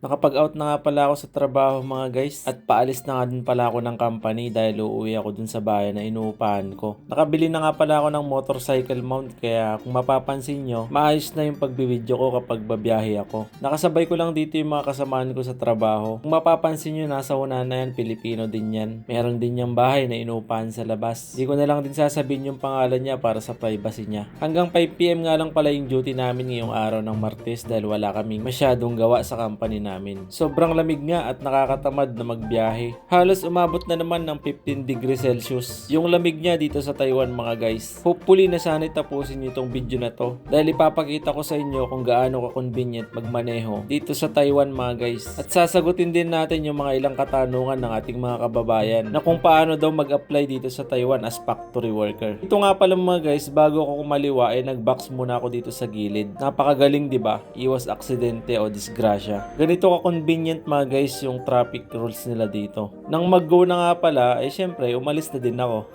Nakapag-out na nga pala ako sa trabaho mga guys at paalis na nga din pala ako ng company dahil uuwi ako dun sa bahay na inuupahan ko. Nakabili na nga pala ako ng motorcycle mount kaya kung mapapansin nyo, maayos na yung pagbibideo ko kapag babiyahe ako. Nakasabay ko lang dito yung mga kasamaan ko sa trabaho. Kung mapapansin nyo, nasa una na yan, Pilipino din yan. Meron din yung bahay na inuupahan sa labas. Di ko na lang din sasabihin yung pangalan niya para sa privacy niya. Hanggang 5 PM nga lang pala yung duty namin ngayong araw ng Martes dahil wala kaming masyadong gawa sa company namin. Sobrang lamig nga at nakakatamad na magbiyahe. Halos umabot na naman ng 15 degrees Celsius. Yung lamig niya dito sa Taiwan mga guys. Hopefully na sana'y tapusin niyo itong video na to dahil ipapakita ko sa inyo kung gaano ka-convenient magmaneho dito sa Taiwan mga guys. At sasagutin din natin yung mga ilang katanungan ng ating mga kababayan na kung paano daw mag-apply dito sa Taiwan as factory worker. Ito nga pala mga guys, bago ako kumaliwa ay nag-box muna ako dito sa gilid. Napakagaling 'di ba? Iwas aksidente o disgrasya. Ganito ka-convenient mga guys yung traffic rules nila dito. Nang mag-go na nga pala, ay syempre umalis na din ako.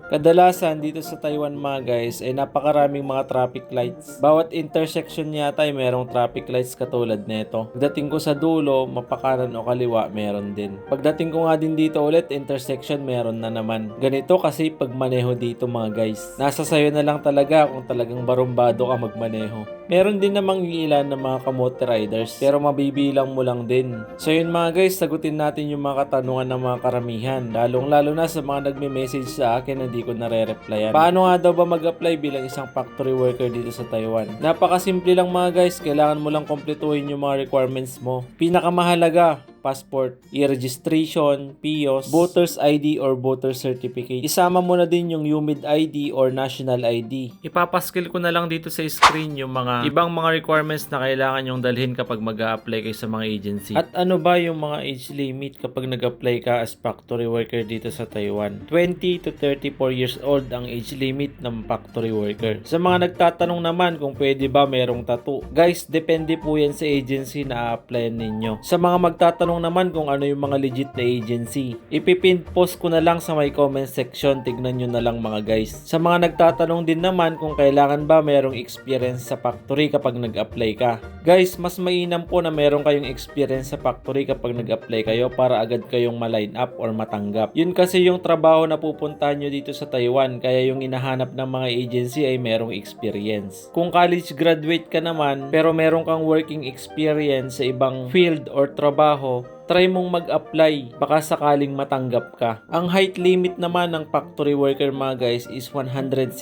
Kadalasan dito sa Taiwan mga guys ay napakaraming mga traffic lights. Bawat intersection yata ay merong traffic lights katulad nito. Pagdating ko sa dulo, mapakanan o kaliwa, meron din. Pagdating ko nga din dito ulit, intersection meron na naman. Ganito kasi pagmaneho dito mga guys. Nasa sayo na lang talaga kung talagang barumbado ka magmaneho. Meron din namang ilan ng mga kamote riders pero mabibilang mo lang din. So yun mga guys, sagutin natin yung mga katanungan ng mga karamihan. Lalong-lalo na sa mga nagme-message sa akin na di ko nare-replyan. Paano nga daw ba mag-apply bilang isang factory worker dito sa Taiwan? Napakasimple lang mga guys, kailangan mo lang kumpletuhin yung mga requirements mo. Pinakamahalaga, passport, e-registration, PIOS, voter's ID or voter certificate. Isama mo na din yung UMID ID or national ID. Ipapaskill ko na lang dito sa screen yung mga ibang mga requirements na kailangan yung dalhin kapag mag-a-apply kayo sa mga agency. At ano ba yung mga age limit kapag nag-apply ka as factory worker dito sa Taiwan? 20 to 34 years old ang age limit ng factory worker. Sa mga nagtatanong naman kung pwede ba merong tattoo, guys, depende po yan sa agency na a-applyan ninyo. Sa mga magtatanong naman kung ano yung mga legit na agency, ipipin post ko na lang sa my comment section, tignan nyo na lang mga guys. Sa mga nagtatanong din naman kung kailangan ba merong experience sa factory kapag nag-apply ka, guys, mas mainam po na meron kayong experience sa factory kapag nag-apply kayo para agad kayong ma-line up or matanggap. Yun kasi yung trabaho na pupuntahan nyo dito sa Taiwan, kaya yung hinahanap ng mga agency ay merong experience. Kung college graduate ka naman pero meron kang working experience sa ibang field or trabaho, try mong mag-apply, baka sakaling matanggap ka. Ang height limit naman ng factory worker mga guys is 160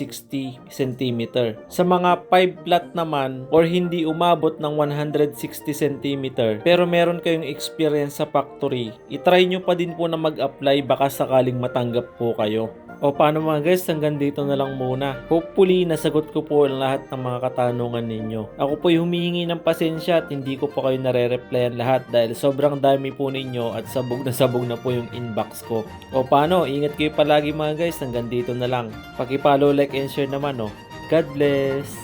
cm. Sa mga 5 flat naman or hindi umabot ng 160 cm pero meron kayong experience sa factory, itry nyo pa din po na mag-apply, baka sakaling matanggap po kayo. O paano mga guys, hanggang dito na lang muna. Hopefully, nasagot ko po ang lahat ng mga katanungan ninyo. Ako po'y humihingi ng pasensya at hindi ko po kayo nare-replyan lahat dahil sobrang dami po ninyo at sabog na po yung inbox ko. O paano, ingat kayo palagi mga guys, hanggang dito na lang. Paki-follow, like, and share naman. God bless!